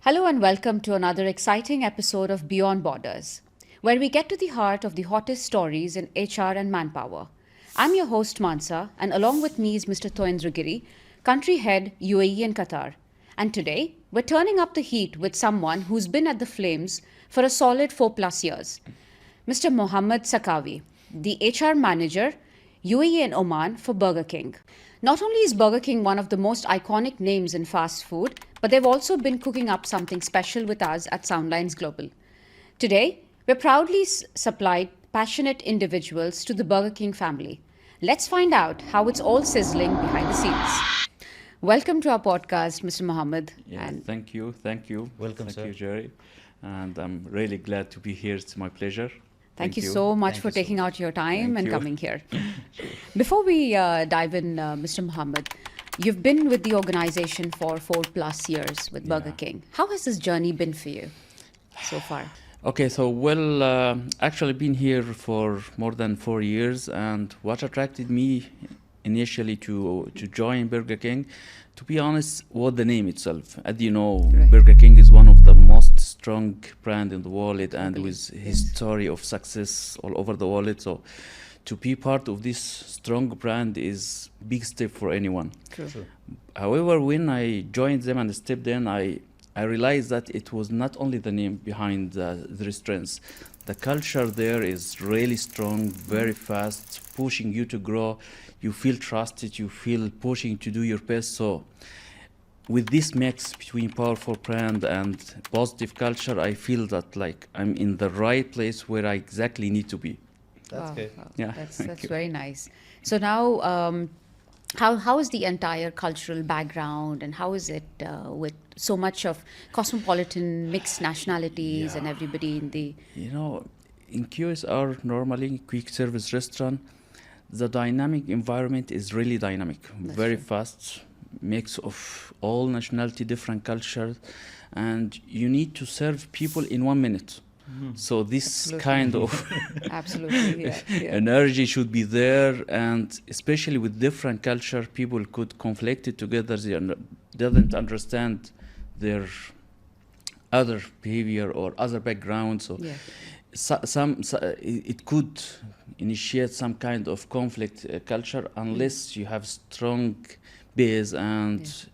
Hello and welcome to another exciting episode of Beyond Borders, where we get to the heart of the hottest stories in HR and manpower. I'm your host Mansa, and along with me is Mr. Toyendra Giri, country head UAE and Qatar. And today, we're turning up the heat with someone who's been at the flames for a solid 4+ years. Mr. Mohamed Sakhawi, the HR manager, UAE and Oman for Burger King. Not only is Burger King one of the most iconic names in fast food, but they've also been cooking up something special with us at Soundlines Global. Today, we're proudly supplied passionate individuals to the Burger King family. Let's find out how it's all sizzling behind the scenes. Welcome to our podcast, Mr. Mohamed. Thank you. Welcome, thank sir. you, Jerry. And I'm really glad to be here. It's my pleasure. Thank you so much for taking out your time and you. coming here. Before we dive in, Mr. Mohamed, you've been with the organization for 4+ years with Burger King. How has this journey been for you so far? Okay, actually been here for more than 4 years, and what attracted me initially to join Burger King, to be honest, was the name itself. As you know, Burger King is one of the most strong brand in the world, and with history of success all over the world. So to be part of this strong brand is big step for anyone. True. However, when I joined them and stepped in, I realized that it was not only the name behind the restaurants. The culture there is really strong, very fast, pushing you to grow. You feel trusted, you feel pushing to do your best. So with this mix between powerful brand and positive culture, I feel that like I'm in the right place where I exactly need to be. That's good. Wow. Yeah, That's thank you. very nice. So now, how is the entire cultural background, and how is it with so much of cosmopolitan mixed nationalities and everybody in the... You know, in QSR, normally quick service restaurant, the dynamic environment is really dynamic, very fast, mix of all nationality, different cultures, and you need to serve people in 1 minute. So this kind of Absolutely, yeah. energy should be there, and especially with different culture, people could conflict it together. They doesn't understand their other behavior or other background. So it could initiate some kind of conflict culture unless you have strong base and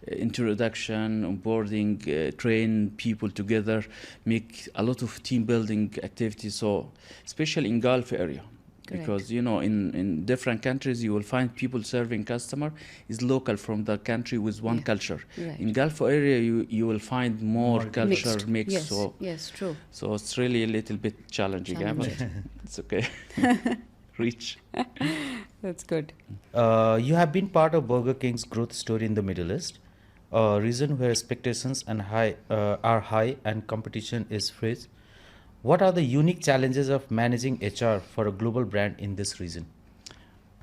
introduction, onboarding, train people together, make a lot of team building activities. So especially in Gulf area, because you know in different countries you will find people serving customer is local from the country with one culture. In Gulf area you will find more culture mix. Yes, so yes, true. So it's really a little bit challenging. But it's okay. Reach. That's good. You have been part of Burger King's growth story in the Middle East, a region where expectations are high and competition is fierce. What are the unique challenges of managing HR for a global brand in this region?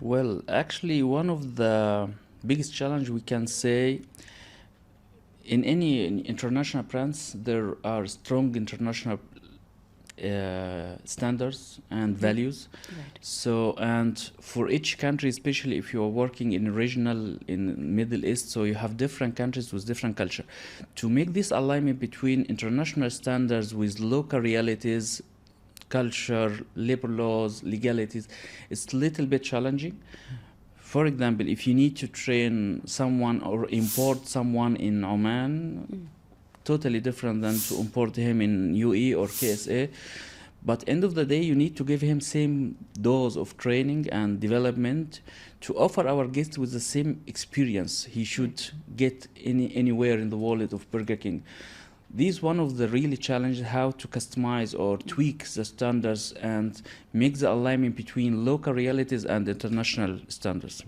Well, actually, one of the biggest challenge we can say in any international brands, there are strong international standards and values. So, and for each country, especially if you are working in regional, in Middle East, so you have different countries with different culture. To make this alignment between international standards with local realities, culture, labor laws, legalities, it's a little bit challenging. For example, if you need to train someone or import someone in Oman, totally different than to import him in UAE or KSA. But end of the day, you need to give him same dose of training and development to offer our guests with the same experience he should get anywhere in the world of Burger King. This is one of the really challenges, how to customize or tweak the standards and make the alignment between local realities and international standards.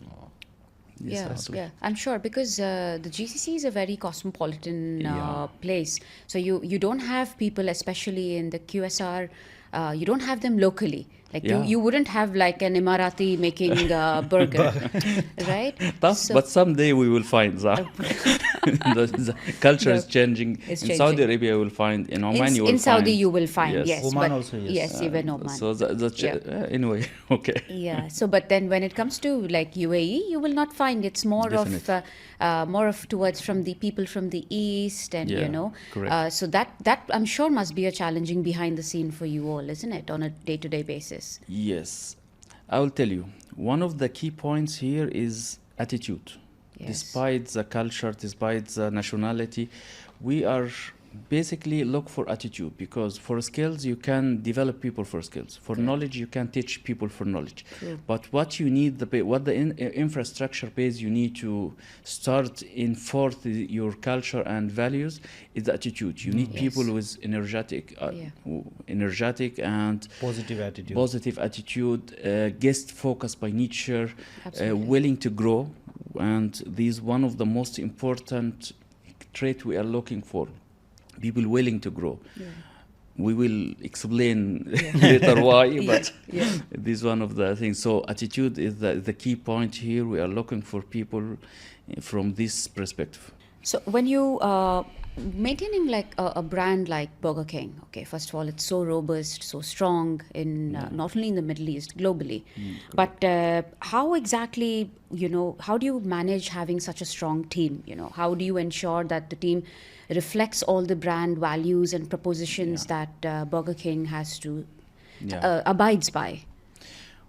I'm sure, because the GCC is a very cosmopolitan place. So you don't have people, especially in the QSR, you don't have them locally. Like Yeah. you wouldn't have like an Emirati making a burger, right? Tough, So- but someday we will find that. The culture is changing. It's In Saudi changing. Arabia, you will find. In Oman, you will in find. Saudi you will find, yes. Oman but also, yes. even Oman. So Yeah. anyway, okay. Yeah. So, but then when it comes to like UAE, you will not find it's more of towards from the people from the east, and Yeah, correct. so that I'm sure must be a challenging behind the scene for you all, isn't it, on a day-to-day basis? Yes, I will tell you. One of the key points here is attitude. Yes. Despite the culture, despite the nationality, we are basically look for attitude, because for skills you can develop people for skills. For knowledge you can teach people for knowledge. True. But what you need, what the infrastructure base you need to start enforce your culture and values is the attitude. You need Yes. people with energetic and Positive attitude. guest focused by nature, Absolutely. willing to grow, and this is one of the most important trait we are looking for. People willing to grow. Yeah. We will explain later why, but Yeah. this is one of the things. So attitude is the key point here. We are looking for people from this perspective. So when you maintaining like a brand like Burger King, okay, first of all, it's so robust, so strong in not only in the Middle East, globally, but how exactly, how do you manage having such a strong team? How do you ensure that the team reflects all the brand values and propositions that Burger King has to abides by?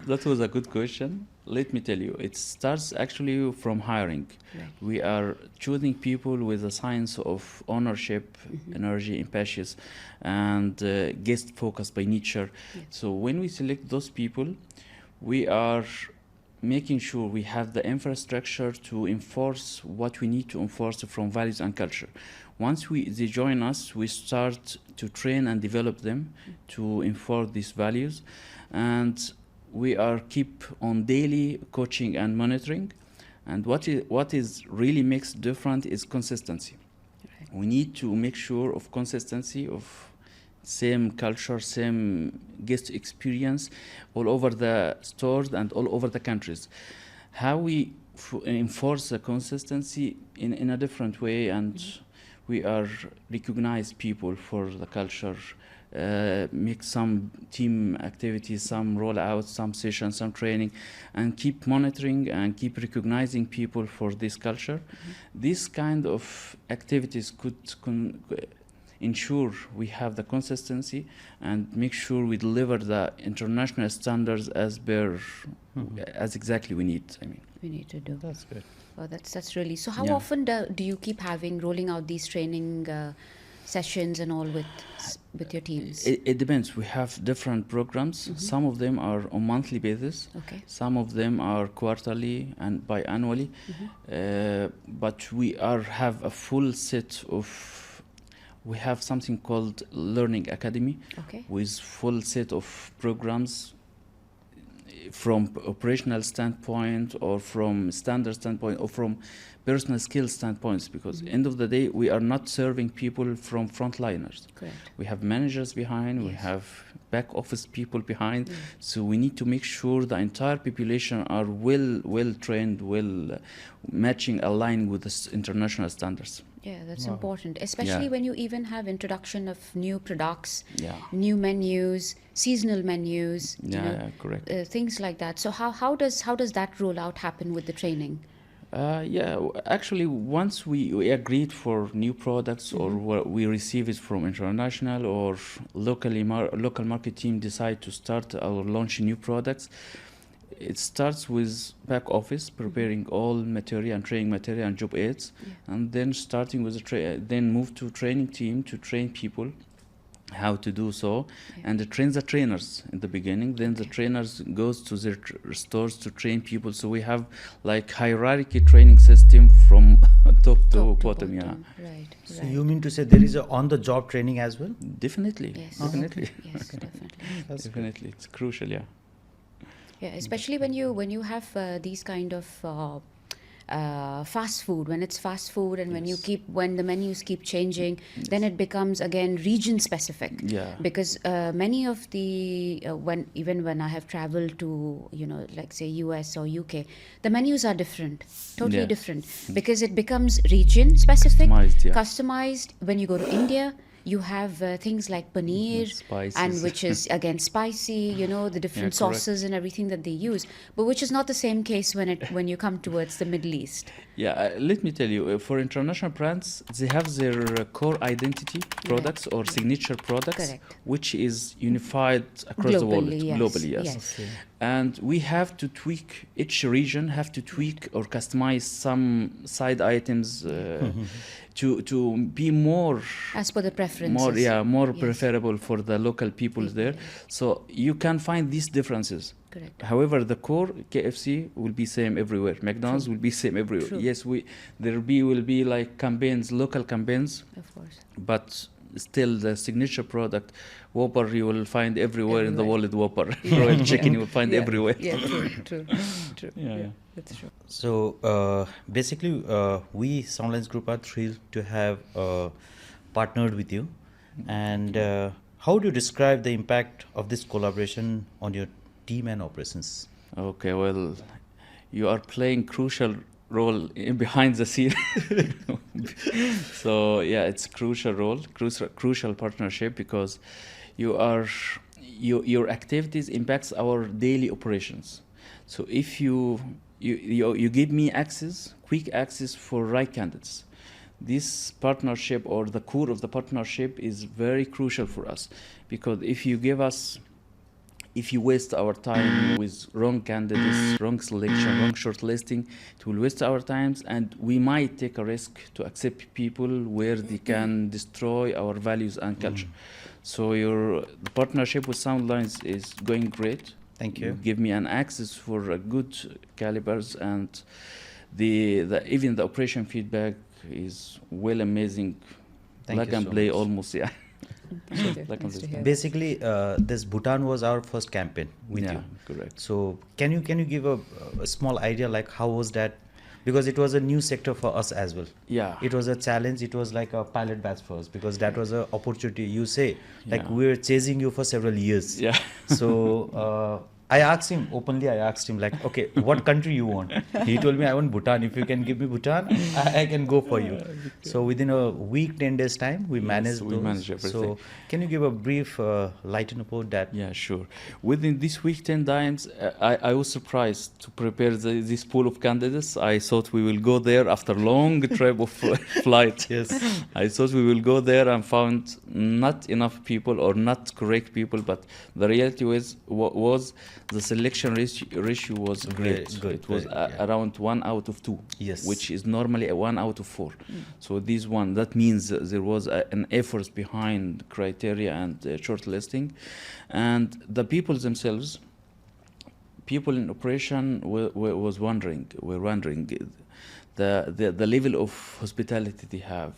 That was a good question. Let me tell you, it starts actually from hiring. Right. We are choosing people with a sense of ownership, energy, impatience, and guest focused by nature. Yes. So when we select those people, we are making sure we have the infrastructure to enforce what we need to enforce from values and culture. Once they join us, we start to train and develop them to enforce these values, and we are keep on daily coaching and monitoring. And what is really makes different is consistency. Right. We need to make sure of consistency of same culture, same guest experience all over the stores and all over the countries. How we enforce the consistency in a different way, and we are recognize people for the culture, make some team activities, some rollouts, some sessions, some training, and keep monitoring and keep recognizing people for this culture. This kind of activities could ensure we have the consistency and make sure we deliver the international standards as exactly we need. We need to do. That's good. Oh, that's really. So how Yeah. often do you keep rolling out these training sessions and all with your teams? It depends. We have different programs. Some of them are on monthly basis. Okay. Some of them are quarterly and biannually. But we have a full set of. We have something called Learning Academy, Okay. with full set of programs from operational standpoint, or from standard standpoint, or from personal skill standpoints, because end of the day we are not serving people from frontliners. Correct. We have managers behind, we Yes. have back office people behind, so we need to make sure the entire population are well trained, matching, aligned with the international standards. Yeah, that's Wow. important, especially Yeah. when you even have introduction of new products, Yeah. new menus, seasonal menus, Yeah, correct. things like that. So how does that rollout happen with the training? Actually, once we agreed for new products, or we receive it from international or local market team decide to start or launch new products, it starts with back office preparing all material and training material and job aids, and then starting with then move to training team to train people how to do so, and train the trainers in the beginning. Then the trainers goes to their stores to train people. So we have like hierarchy training system from top to bottom. Yeah, Right. So you mean to say there is a on-the-job training as well? definitely. Yes. Definitely. Yes, definitely. That's good. Definitely, it's crucial. Yeah. Yeah, especially when you have these kind of fast food, when it's fast food, and when the menus keep changing, then it becomes again region specific. Yeah. Because many of the when I have traveled to, like say US or UK, the menus are different, totally Yeah. different, because it becomes region specific, Customized, yeah. customized. When you go to India, you have things like paneer, Spices. and which is again spicy, the different correct. sauces and everything that they use, but which is not the same case when you come towards the Middle East. Yeah, let me tell you, for international brands, they have their core identity products or signature products, Correct. which is unified across the world, Globally, yes. globally, yes. Yes. Okay. And we have to tweak, each region have to tweak or customize some side items to be more As per the preferences. more Yes. preferable for the local people there. So you can find these differences. Correct. However, the core KFC will be same everywhere. McDonald's will be same everywhere. True. Yes, will be like campaigns, local campaigns, Of course. but still the signature product, Whopper, you will find everywhere in the Everywhere. world. Whopper, Royal Chicken, you will find everywhere. Yeah, true. Yeah. That's true. So basically, we Soundlines Group are thrilled to have partnered with you. And how do you describe the impact of this collaboration on your team and operations? Okay, well, you are playing crucial role behind the scene. So yeah, it's crucial role, crucial partnership, because your activities impacts our daily operations. So if you give me quick access for right candidates, this partnership or the core of the partnership is very crucial for us, because if you waste our time with wrong candidates, wrong selection, wrong shortlisting, it will waste our times, and we might take a risk to accept people where they can destroy our values and culture. So the partnership with Soundlines is going great. Thank you. Give me an access for good calibers, and even the operation feedback is well amazing. Thank Plug you and so play much. almost, yeah. Nice to hear. Basically, this Bhutan was our first campaign with Yeah, you. correct. So can you give a small idea, like how was that? Because it was a new sector for us as well. Yeah. It was a challenge. It was like a pilot batch for us, because that was an opportunity. You say, like, Yeah. we were chasing you for several years. Yeah. So I asked him openly, like, okay, what country you want? He told me, I want Bhutan. If you can give me Bhutan, I can go for you. So within a week, 10 days time, we managed we those. managed everything. So can you give a brief lighten about that? Yeah, sure. Within this week, 10 times, I was surprised to prepare this pool of candidates. I thought we will go there after long trip of flight. Yes. I thought we will go there and found not enough people or not correct people, but the reality was the selection ratio was great. Good, It was very good, yeah. around 1 out of 2, Yes. which is normally a 1 out of 4. So that means there was an effort behind criteria and shortlisting, and the people themselves, people in operation were wondering the level of hospitality they have,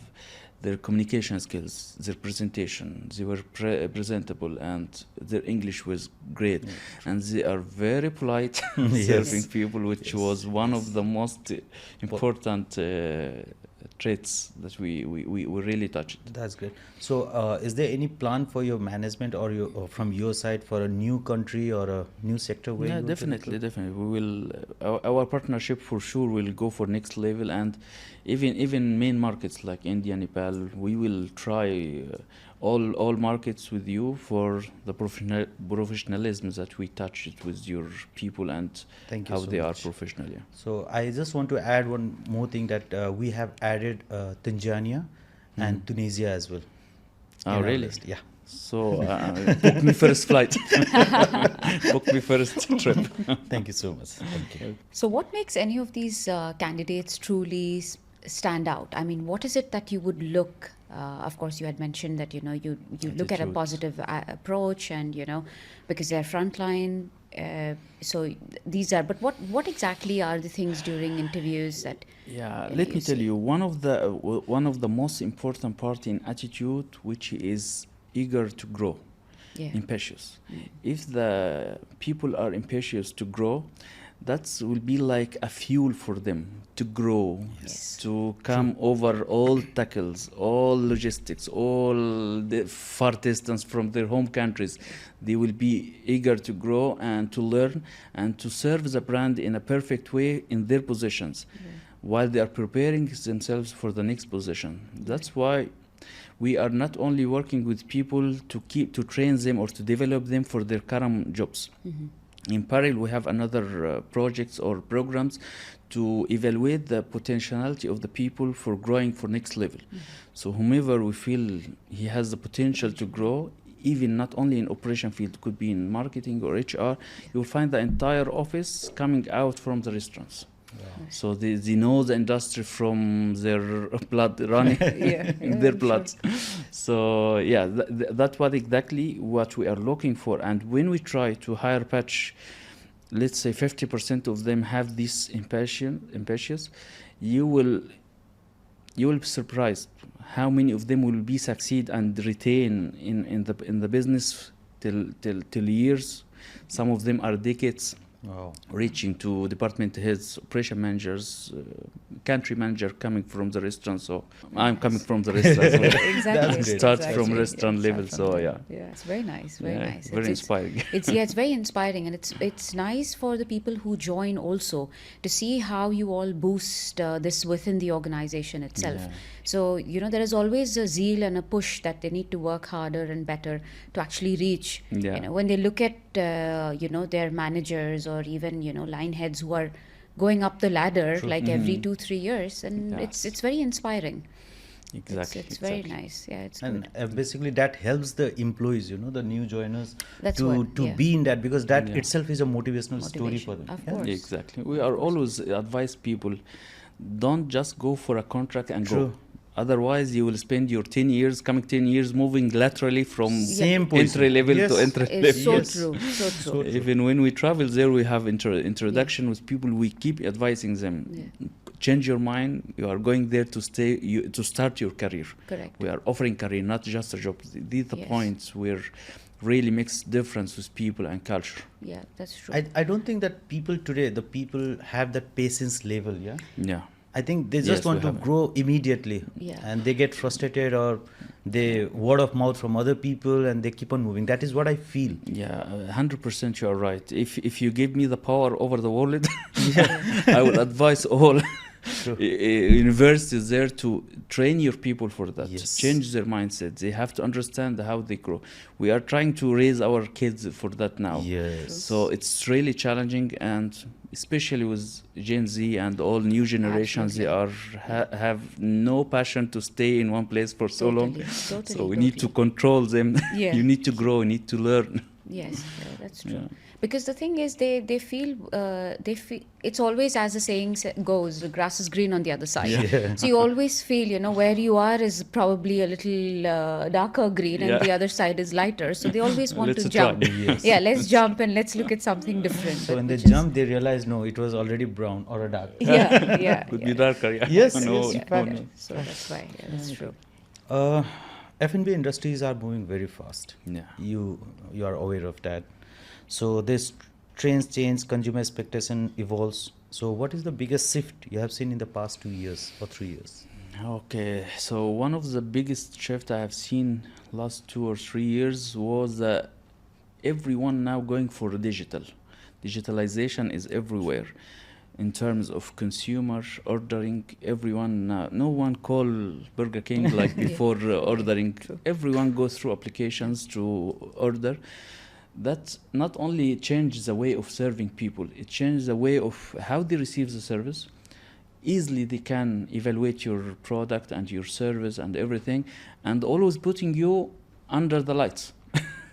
their communication skills, their presentation. They were presentable, and their English was great. And they are very polite serving people, which was one of the most important traits that we really touched. That's great. So, is there any plan for your management or from your side for a new country or a new sector? Where Yeah, you want to definitely. We will. Our partnership for sure will go for next level, and even main markets like India, Nepal. We will try all markets with you for the professionalism that we touch it with your people and Thank you how so they much. are professional. Yeah. So I just want to add one more thing, that we have added Tanzania and Tunisia as well. Oh, in our really? list. Yeah. So book me first flight. Book me first trip. Thank you so much. Thank you. So, what makes any of these candidates truly stand out? I mean, what is it that you would look? Of course, you had mentioned that you look at a Attitude. positive approach, and because they're frontline. So these are. But what exactly are the things during interviews that? Yeah, let me tell you, one of the most important part in attitude, which is eager to grow, Yeah. impetuous. If the people are impetuous to grow, that will be like a fuel for them to grow, Yes. to come over all tackles, all logistics, all the far distance from their home countries. They will be eager to grow and to learn and to serve the brand in a perfect way in their positions, while they are preparing themselves for the next position. That's why we are not only working with people to train them or to develop them for their current jobs. In parallel, we have another projects or programs to evaluate the potentiality of the people for growing for next level. So whomever we feel he has the potential to grow, even not only in operation field, could be in marketing or HR, you will find the entire office coming out from the restaurants. So they know the industry from their blood running in their blood. So yeah, that's what exactly what we are looking for. And when we try to hire patch, let's say 50% of them have this impatience, you will be surprised how many of them will be succeed and retain in the business till years. Some of them are decades. Wow. Reaching to department heads, operation managers, country manager coming from the restaurant. So I'm coming from the restaurant. Exactly. Start Exactly. from restaurant level. Start from So there. yeah. Yeah, it's very nice. Very Yeah, nice. very inspiring. It's very inspiring, and it's nice for the people who join also to see how you all boost this within the organization itself. Yeah. So there is always a zeal and a push that they need to work harder and better to actually reach. Yeah. When they look at their managers or even line heads who are going up the ladder like every 2-3 years, and Yes. it's very inspiring. Exactly. It's very nice. Yeah, it's And good. basically that helps the employees, the new joiners, That's to what, yeah. be in that, because that Yeah. itself is a motivational story Motivation, for them. of Yeah. course. Exactly. We are always advise people, don't just go for a contract and True. go. Otherwise, you will spend your 10 years moving laterally from Same position. entry level Yes. to entry level. It's so Yes. true. So true. So true. Even when we travel there, we have introduction with people. We keep advising them. Yeah. Change your mind. You are going there to stay, to start your career. Correct. We are offering career, not just a job. These are the Yes. points where really makes difference with people and culture. Yeah, that's true. I don't think that people today, the people have that patience level, yeah? Yeah. I think they Yes, just want we to have it. grow immediately. Yeah. And they get frustrated, or they word of mouth from other people, and they keep on moving. That is what I feel. Yeah, 100% you are right. If you give me the power over the world, I will advise all universities there to train your people for that. Yes. Change their mindset. They have to understand how they grow. We are trying to raise our kids for that now. Yes. So it's really challenging, and especially with Gen Z and all new generations, they are have no passion to stay in one place for so long. Totally, So we need to control them. Yeah. You need to grow. You need to learn. Yes, that's true. Yeah. Because the thing is, they feel it's always, as the saying goes, the grass is green on the other side. Yeah. So you always feel, where you are is probably a little darker green, and Yeah. the other side is lighter. So they always want Let's to try. jump. Yes. Yeah, let's jump and let's look at something different. So but when they which is- jump, they realize, no, it was already brown or a dark. yeah, Could yeah. be darker. Yeah. Yes, No, yes, Yeah, fact. yeah. So that's why. Yeah, that's true. F&B industries are moving very fast. Yeah. You are aware of that. So this trends change, consumer expectation evolves. So what is the biggest shift you have seen in the past 2 years or 3 years? Okay, so one of the biggest shift I have seen last 2 or 3 years was that everyone now going for digital. Digitalization is everywhere. In terms of consumer ordering, everyone now, no one call Burger King like before ordering. Everyone goes through applications to order. That not only changes the way of serving people, it changes the way of how they receive the service. Easily they can evaluate your product and your service and everything, and always putting you under the lights.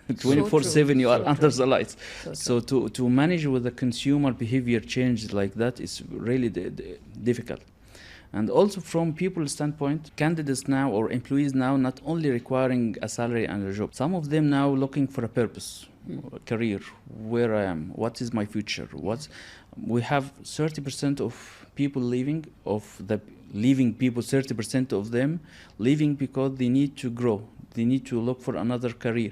24/7 you are So under true. the lights. So So to manage with the consumer behavior change like that is really difficult. And also from people's standpoint, candidates now or employees now not only requiring a salary and a job, some of them now looking for a purpose, a career, where I am, what is my future, we have 30% of people leaving, people, 30% of them leaving because they need to grow. They need to look for another career.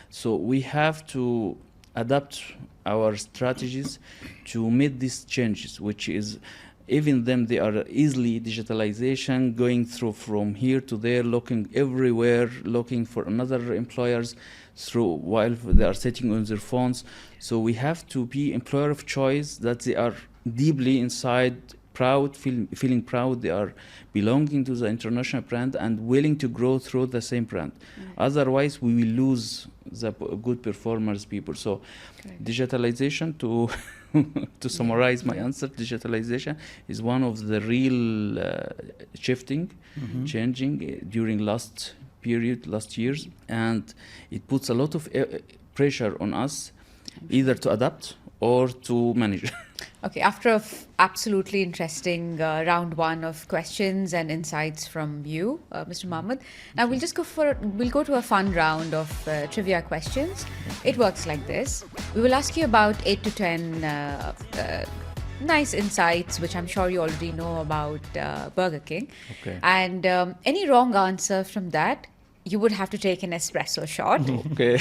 So we have to adapt our strategies to meet these changes, which is even them they are easily digitalization, going through from here to there, looking everywhere, looking for another employers through while they are sitting on their phones. So we have to be employer of choice, that they are deeply inside proud, feeling proud they are belonging to the international brand and willing to grow through the same brand. Otherwise we will lose the good performers people. So digitalization, to to summarize my answer, digitalization is one of the real shifting, changing during last years, and it puts a lot of pressure on us either to adapt or to manage. Okay, after an absolutely interesting round one of questions and insights from you, Mr. Mohamed, now we'll go to a fun round of trivia questions. It works like this. We will ask you about 8 to 10 nice insights, which I'm sure you already know about Burger King. Okay. And any wrong answer from that, you would have to take an espresso shot. Okay.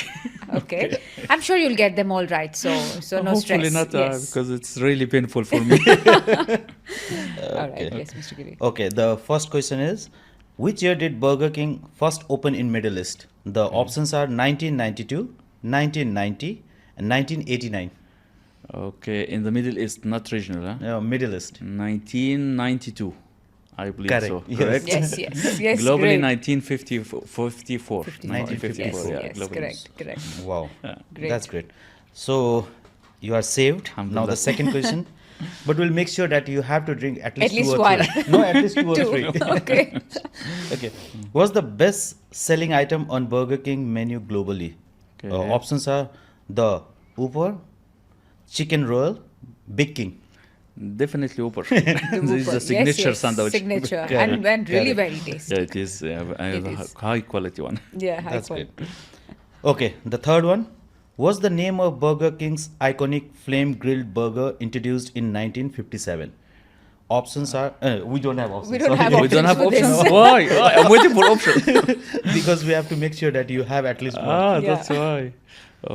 Okay. I'm sure you'll get them all right, so no stress. Hopefully not, Yes. because it's really painful for me. All right, yes, Mr. Giri. Okay, the first question is, which year did Burger King first open in Middle East? The options are 1992, 1990, and 1989. Okay, in the Middle East, not regional, huh? Middle East. 1992, I believe Correct. so. Yes. Correct? Yes, Globally, great. 1954. 1954, yeah, Yes, globally. correct. Wow, Great. that's great. So you are saved. Now the Alhamdulillah. second question, but we'll make sure that you have to drink at least At least two or one. three. No, at least two or Two. three. Okay. Okay. What's the best selling item on Burger King menu globally? Okay. Options are the Whopper, Chicken Roll, Big King. Definitely Whopper. The This is Whopper. the signature yes, sandwich. Signature. Correct, And really correct. very tasty. Yeah, it is. It is. High quality one. Yeah, high That's quality. great. Okay, the third one. What's the name of Burger King's iconic flame grilled burger introduced in 1957? Options are we don't have options. We don't have We options don't have for this. options. Why? I'm waiting for options. because we have to make sure that you have at least one. Yeah. That's why.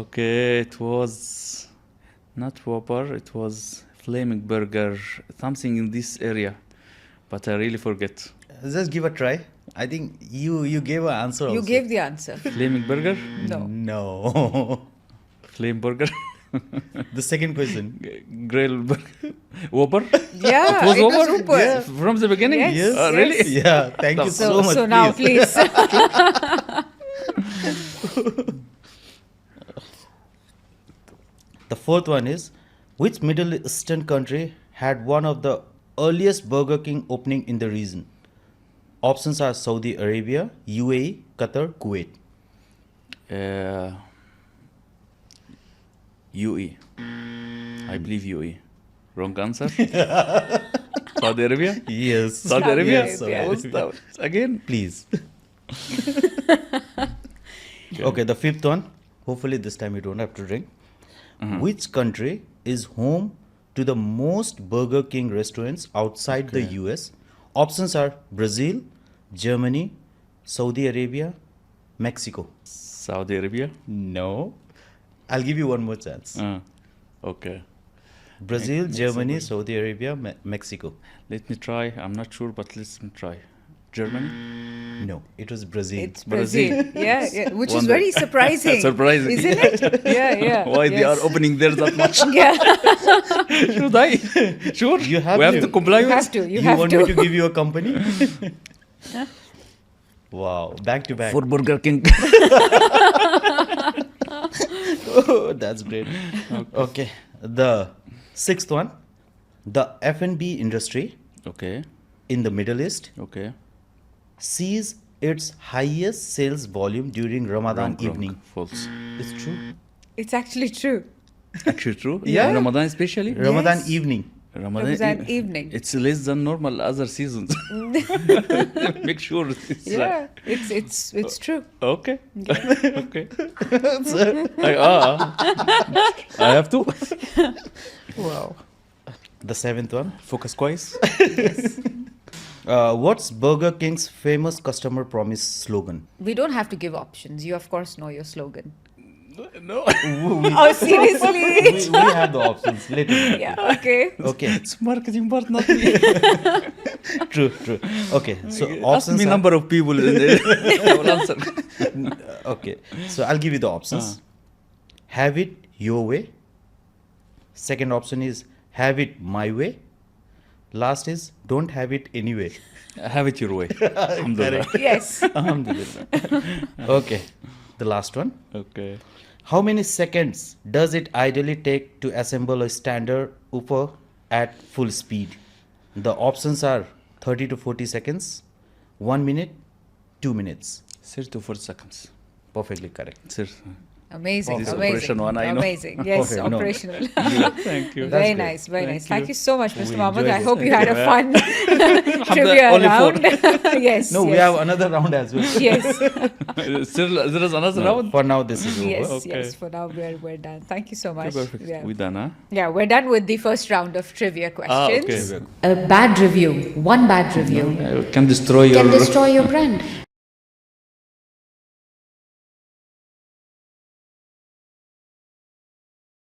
Okay, it was not Whopper. It was Flaming Burger, something in this area, but I really forget. Just give a try. I think you gave an answer. You also. gave the answer. Flaming Burger, No. No. Flame Burger, The second question. Grill Burger, Whopper. Yeah, It was Whopper. Whopper. Yeah, from the beginning. Yes. Yes. Really? Yeah. Thank you so much. So now, please. please. The fourth one is, which Middle Eastern country had one of the earliest Burger King opening in the region? Options are Saudi Arabia, UAE, Qatar, Kuwait. UE. I believe UE. Wrong answer. Saudi Arabia. Yes. Saudi Arabia. Yes, yes. What's that? Again. Please. Okay, the fifth one. Hopefully this time you don't have to drink. Which country is home to the most Burger King restaurants outside the US? Options are Brazil, Germany, Saudi Arabia, Mexico. Saudi Arabia. No. I'll give you one more chance. Okay. Brazil, Mexico. Germany, Saudi Arabia, Mexico. Let me try. I'm not sure, but let's try. Germany. No, it was Brazil. It's Brazil. Yeah, which is Wonder. very surprising. Surprising. Isn't it? Yeah. Why they yes. are opening there that much? Yeah, Should I? Sure. You have we have to. to comply you with. have to. You You have want to. me to give you a company? Wow, back to back. For Burger King. Oh, that's great. Okay, the sixth one, the F&B industry Okay. in the Middle East Okay. sees its highest sales volume during Ramadan Wrong. evening. False. It's true. It's actually true. Actually true. Yeah. Ramadan especially. Ramadan Yes. evening. Ramadan evening. It's less than normal other seasons. Make sure it's Yeah, it's true. okay. Okay. I have to. Wow. The seventh one. Focus twice. What's Burger King's famous customer promise slogan? We don't have to give options. You of course know your slogan. No. Oh, seriously? We have the options later. Yeah, okay. Okay, It's marketing part, not me. true. Okay, so Ask options me are- number of people. I will answer. Okay, so I'll give you the options. Have it your way. Second option is have it my way. Last is don't have it anyway. Have it your way. Alhamdulillah. Yes. Alhamdulillah. Okay, the last one. Okay. How many seconds does it ideally take to assemble a standard upper at full speed? The options are 30 to 40 seconds, 1 minute, 2 minutes. 30 to 40 seconds. Perfectly correct. Sir. Amazing, This amazing. operation one, I know. Amazing. Yes, Perfect, no. operational. Thank you. Very great. nice, very nice. Thank Thank you. you so much, Mr. We Mohamed. enjoyed I it. hope you had a fun Alhamdulillah, trivia only four. round. Yes. No, yes. we have another round as well. Yes. Still, there is another No, round? for now, this is over. Yes, Okay. yes. For now, we're done. Thank you so much. Okay, perfect. Yeah. We done, huh? Yeah, we're done with the first round of trivia questions. Okay. A bad review, one bad review, Can destroy your... can destroy your brand.